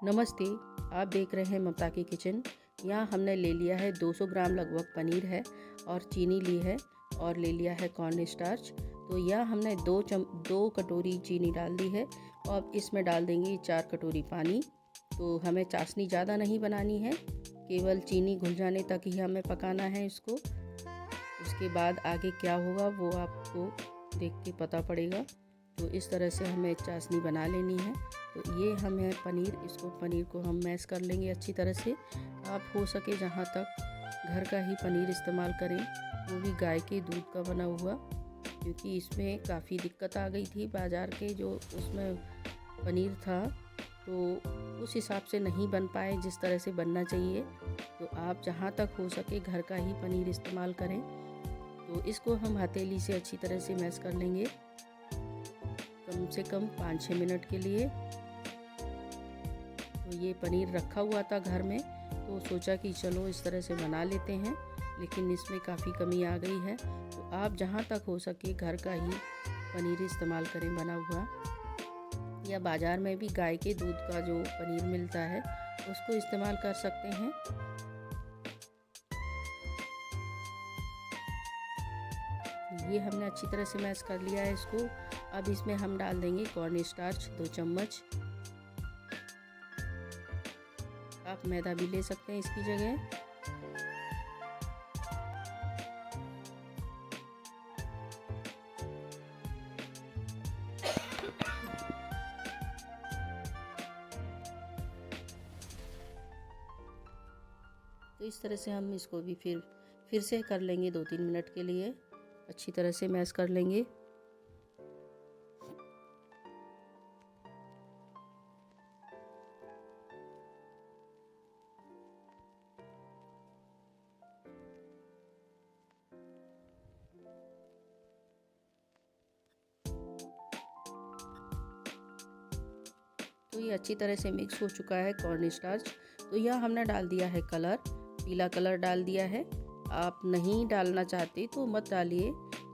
नमस्ते। आप देख रहे हैं ममता की किचन। यहाँ हमने ले लिया है 200 ग्राम लगभग पनीर है और चीनी ली है और ले लिया है कॉर्न स्टार्च। तो यहाँ हमने दो कटोरी चीनी डाल दी है और इसमें डाल देंगे 4 कटोरी पानी। तो हमें चाशनी ज़्यादा नहीं बनानी है, केवल चीनी घुल जाने तक ही हमें पकाना है इसको। उसके बाद आगे क्या होगा वो आपको देख के पता पड़ेगा। तो इस तरह से हमें चाशनी बना लेनी है। तो ये हमें पनीर को हम मैश कर लेंगे अच्छी तरह से। आप हो सके जहाँ तक घर का ही पनीर इस्तेमाल करें, वो भी गाय के दूध का बना हुआ, क्योंकि इसमें काफ़ी दिक्कत आ गई थी। बाज़ार के जो उसमें पनीर था तो उस हिसाब से नहीं बन पाए जिस तरह से बनना चाहिए। तो आप जहाँ तक हो सके घर का ही पनीर इस्तेमाल करें। तो इसको हम हथेली से अच्छी तरह से मैश कर लेंगे कम से कम 5-6 मिनट के लिए। तो ये पनीर रखा हुआ था घर में, तो सोचा कि चलो इस तरह से बना लेते हैं, लेकिन इसमें काफ़ी कमी आ गई है। तो आप जहाँ तक हो सके घर का ही पनीर इस्तेमाल करें बना हुआ, या बाज़ार में भी गाय के दूध का जो पनीर मिलता है उसको इस्तेमाल कर सकते हैं। ये हमने अच्छी तरह से मैश कर लिया है इसको। अब इसमें हम डाल देंगे कॉर्न स्टार्च 2 चम्मच। आप मैदा भी ले सकते हैं इसकी जगह। तो इस तरह से हम इसको भी फिर से कर लेंगे 2-3 मिनट के लिए, अच्छी तरह से मैश कर लेंगे। तो ये अच्छी तरह से मिक्स हो चुका है कॉर्न स्टार्च। तो यहाँ हमने डाल दिया है कलर, पीला कलर डाल दिया है। आप नहीं डालना चाहते तो मत डालिए,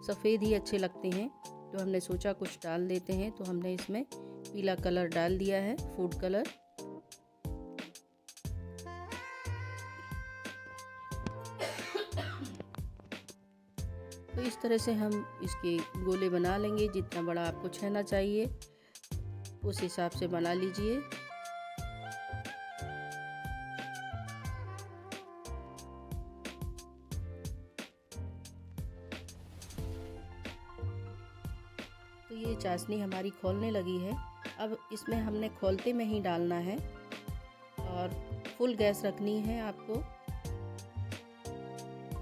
सफ़ेद ही अच्छे लगते हैं। तो हमने सोचा कुछ डाल देते हैं, तो हमने इसमें पीला कलर डाल दिया है, फूड कलर। तो इस तरह से हम इसके गोले बना लेंगे। जितना बड़ा आपको छेना चाहिए उस हिसाब से बना लीजिए। तो ये चाशनी हमारी खोलने लगी है। अब इसमें हमने खोलते में ही डालना है और फुल गैस रखनी है आपको।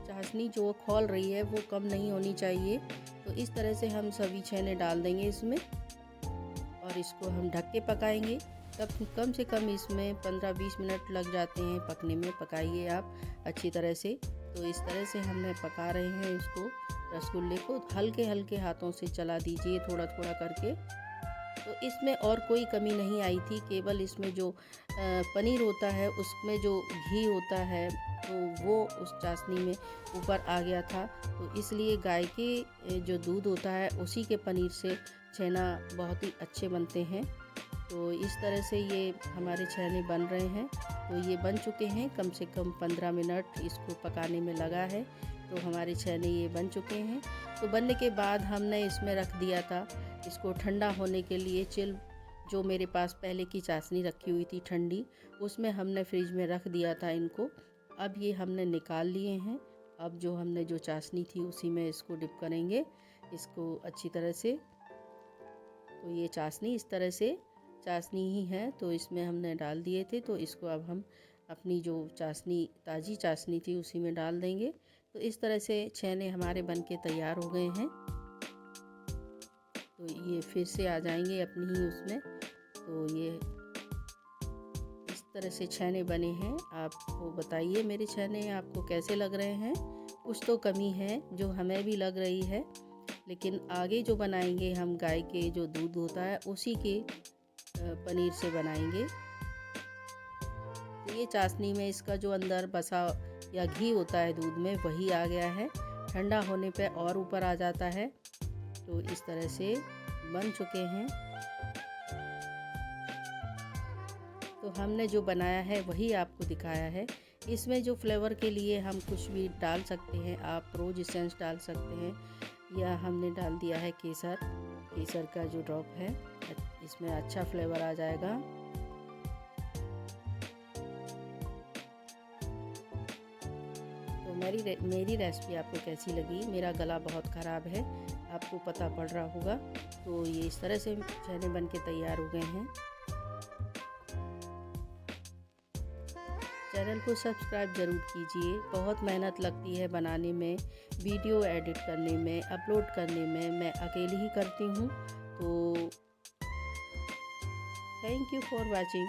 चाशनी जो खोल रही है वो कम नहीं होनी चाहिए। तो इस तरह से हम सभी छेने डाल देंगे इसमें और इसको हम ढक के पकाएंगे। तब कम से कम इसमें 15-20 मिनट लग जाते हैं पकने में। पकाइए आप अच्छी तरह से। तो इस तरह से हमने पका रहे हैं इसको, रसगुल्ले को हल्के हल्के हाथों से चला दीजिए थोड़ा थोड़ा करके। तो इसमें और कोई कमी नहीं आई थी, केवल इसमें जो पनीर होता है उसमें जो घी होता है तो वो उस चाशनी में ऊपर आ गया था। तो इसलिए गाय के जो दूध होता है उसी के पनीर से छेना बहुत ही अच्छे बनते हैं। तो इस तरह से ये हमारे छेने बन रहे हैं। तो ये बन चुके हैं, कम से कम 15 मिनट इसको पकाने में लगा है। तो हमारे छेने ये बन चुके हैं। तो बनने के बाद हमने इसमें रख दिया था इसको ठंडा होने के लिए। चिल जो मेरे पास पहले की चाशनी रखी हुई थी ठंडी, उसमें हमने फ्रिज में रख दिया था इनको। अब ये हमने निकाल लिए हैं। अब जो हमने जो चाशनी थी उसी में इसको डिप करेंगे इसको अच्छी तरह से। तो ये चाशनी इस तरह से चाशनी ही है, तो इसमें हमने डाल दिए थे। तो इसको अब हम अपनी जो चाशनी ताज़ी चाशनी थी उसी में डाल देंगे। तो इस तरह से छेने हमारे बनके तैयार हो गए हैं। तो ये फिर से आ जाएंगे अपनी ही उसमें। तो ये इस तरह से छेने बने हैं। आपको बताइए मेरे छेने आपको कैसे लग रहे हैं। कुछ तो कमी है जो हमें भी लग रही है, लेकिन आगे जो बनाएंगे हम गाय के जो दूध होता है उसी के पनीर से बनाएंगे। तो ये चाशनी में इसका जो अंदर बसा या घी होता है दूध में वही आ गया है। ठंडा होने पे और ऊपर आ जाता है। तो इस तरह से बन चुके हैं। तो हमने जो बनाया है वही आपको दिखाया है। इसमें जो फ्लेवर के लिए हम कुछ भी डाल सकते हैं, आप रोज एसेंस डाल सकते हैं या हमने डाल दिया है केसर का जो ड्रॉप है, इसमें अच्छा फ्लेवर आ जाएगा। तो मेरी रेसिपी आपको कैसी लगी? मेरा गला बहुत ख़राब है, आपको पता पड़ रहा होगा। तो ये इस तरह से चने बन के तैयार हो गए हैं। चैनल को सब्सक्राइब ज़रूर कीजिए। बहुत मेहनत लगती है बनाने में, वीडियो एडिट करने में, अपलोड करने में। मैं अकेली ही करती हूँ। तो थैंक यू फॉर वॉचिंग।